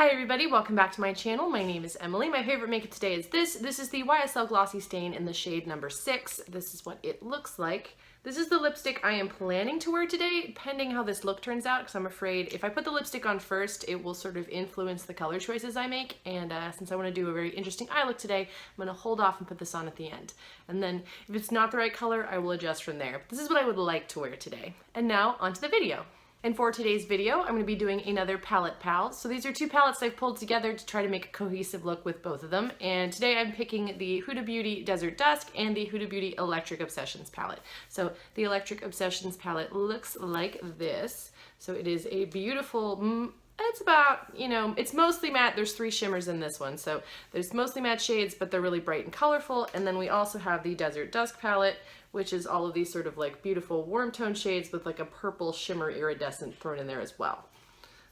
Hi everybody, welcome back to my channel. My name is Emily. My favorite makeup today is this. This is the YSL Glossy Stain in the shade number 6. This is what it looks like. This is the lipstick I am planning to wear today, pending how this look turns out, because I'm afraid if I put the lipstick on first, it will sort of influence the color choices I make, and since I want to do a very interesting eye look today, I'm going to hold off and put this on at the end. And then if it's not the right color, I will adjust from there. But this is what I would like to wear today. And now, onto the video. And for today's video, I'm going to be doing another palette pal. So these are two palettes I've pulled together to try to make a cohesive look with both of them. And today I'm picking the Huda Beauty Desert Dusk and the Huda Beauty Electric Obsessions palette. So the Electric Obsessions palette looks like this. So it is a beautiful, it's about, it's mostly matte. There's 3 shimmers in this one. So there's mostly matte shades, but they're really bright and colorful. And then we also have the Desert Dusk palette, which is all of these sort of like beautiful warm tone shades with like a purple shimmer iridescent thrown in there as well.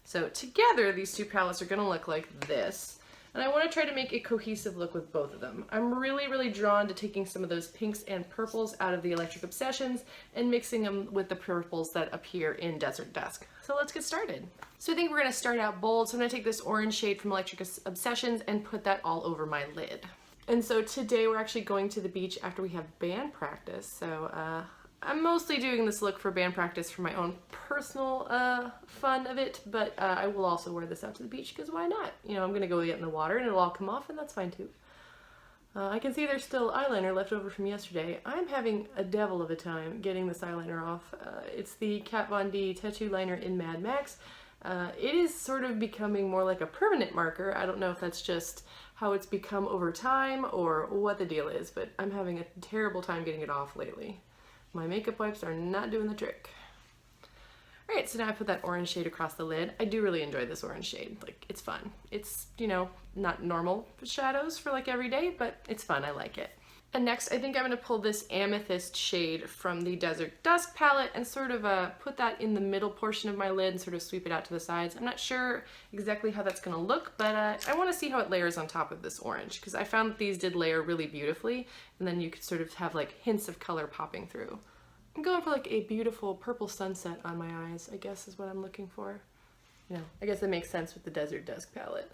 So together, these two palettes are gonna look like this. And I wanna try to make a cohesive look with both of them. I'm really drawn to taking some of those pinks and purples out of the Electric Obsessions and mixing them with the purples that appear in Desert Dusk. So let's get started. So I think we're gonna start out bold. So I'm gonna take this orange shade from Electric Obsessions and put that all over my lid. And so today we're actually going to the beach after we have band practice. So I'm mostly doing this look for band practice for my own personal fun of it, but I will also wear this out to the beach because why not? I'm gonna go get in the water and it'll all come off and that's fine too. I can see there's still eyeliner left over from yesterday. I'm having a devil of a time getting this eyeliner off. It's the Kat Von D Tattoo Liner in Mad Max. It is sort of becoming more like a permanent marker. I don't know if that's just how it's become over time or what the deal is, but I'm having a terrible time getting it off lately. My makeup wipes are not doing the trick. All right, so now I put that orange shade across the lid. I do really enjoy this orange shade. Like, it's fun. It's, not normal shadows for like every day, but it's fun. I like it. And next, I think I'm going to pull this amethyst shade from the Desert Dusk palette and sort of put that in the middle portion of my lid and sort of sweep it out to the sides. I'm not sure exactly how that's going to look, but I want to see how it layers on top of this orange because I found that these did layer really beautifully, and then you could sort of have like hints of color popping through. I'm going for like a beautiful purple sunset on my eyes, I guess is what I'm looking for. I guess that makes sense with the Desert Dusk palette.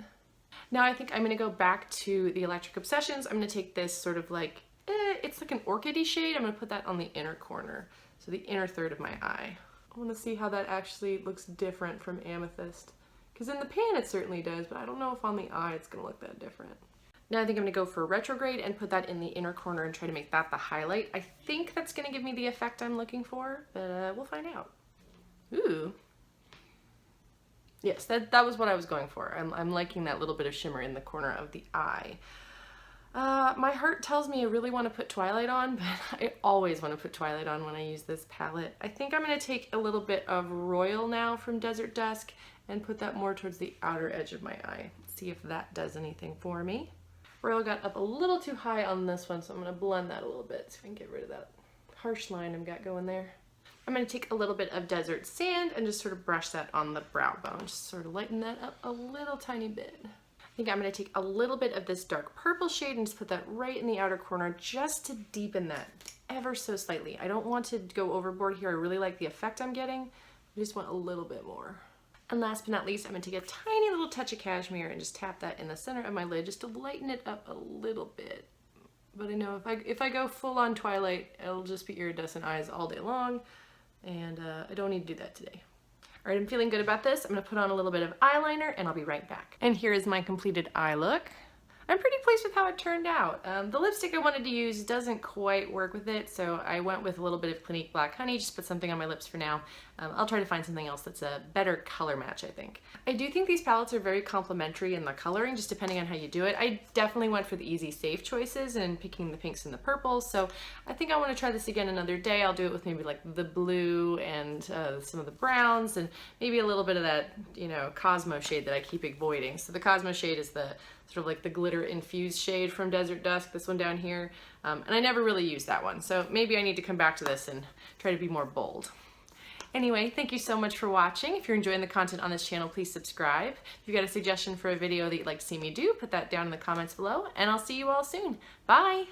Now I think I'm going to go back to the Electric Obsessions. I'm going to take this sort of like, it's like an orchidy shade. I'm going to put that on the inner corner, so the inner third of my eye. I want to see how that actually looks different from amethyst. Because in the pan it certainly does, but I don't know if on the eye it's going to look that different. Now I think I'm going to go for retrograde and put that in the inner corner and try to make that the highlight. I think that's going to give me the effect I'm looking for, but we'll find out. Ooh. Yes, that was what I was going for. I'm liking that little bit of shimmer in the corner of the eye. My heart tells me I really want to put Twilight on, but I always want to put Twilight on when I use this palette. I think I'm going to take a little bit of Royal now from Desert Dusk and put that more towards the outer edge of my eye. See if that does anything for me. Royal got up a little too high on this one, so I'm going to blend that a little bit so I can get rid of that harsh line I've got going there. I'm going to take a little bit of Desert Sand and just sort of brush that on the brow bone. Just sort of lighten that up a little tiny bit. I think I'm going to take a little bit of this dark purple shade and just put that right in the outer corner just to deepen that ever so slightly. I don't want to go overboard here. I really like the effect I'm getting. I just want a little bit more. And last but not least, I'm going to take a tiny little touch of cashmere and just tap that in the center of my lid just to lighten it up a little bit. But I know if I go full on Twilight, it'll just be iridescent eyes all day long. And I don't need to do that today. All right, I'm feeling good about this. I'm going to put on a little bit of eyeliner and I'll be right back. And here is my completed eye look. I'm pretty pleased with how it turned out. The lipstick I wanted to use doesn't quite work with it, so I went with a little bit of Clinique Black Honey, just put something on my lips for now. I'll try to find something else that's a better color match, I think. I do think these palettes are very complementary in the coloring, just depending on how you do it. I definitely went for the easy, safe choices and picking the pinks and the purples, so I think I want to try this again another day. I'll do it with maybe like the blue and some of the browns and maybe a little bit of that, Cosmo shade that I keep avoiding. So the Cosmo shade is the sort of like the glitter infused shade from Desert Dusk, this one down here, and I never really used that one, so maybe I need to come back to this and try to be more bold. Anyway, thank you so much for watching. If you're enjoying the content on this channel, please subscribe. If you've got a suggestion for a video that you'd like to see me do, put that down in the comments below, and I'll see you all soon. Bye!